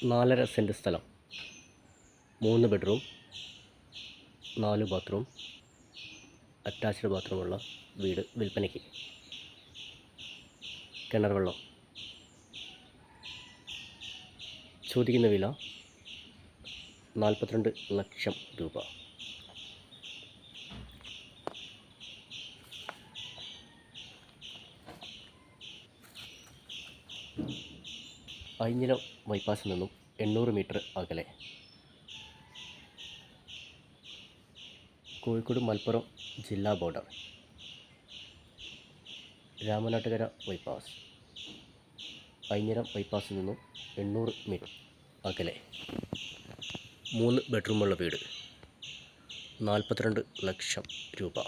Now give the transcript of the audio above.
4.5 cent സ്ഥലം, 3 bedroom, 4 bathroom, attached ബാത്റൂമുള്ള വീട് വിൽപ്പനയ്ക്ക്. കിണർ വെള്ളം. ചോദിക്കുന്ന വില 42 ലക്ഷം രൂപ. അയിഞ്ഞിലം ബൈപ്പാസിൽ നിന്നും 800 മീറ്റർ അകലെ. കോഴിക്കോട് മലപ്പുറം ജില്ലാ ബോർഡർ. രാമനാട്ടുകര ബൈപ്പാസ്. അയിഞ്ഞിലം ബൈപ്പാസിൽ നിന്നും 800 മീറ്റർ അകലെ. 3 ബെഡ്റൂമുള്ള വീട്. 42 ലക്ഷം രൂപ.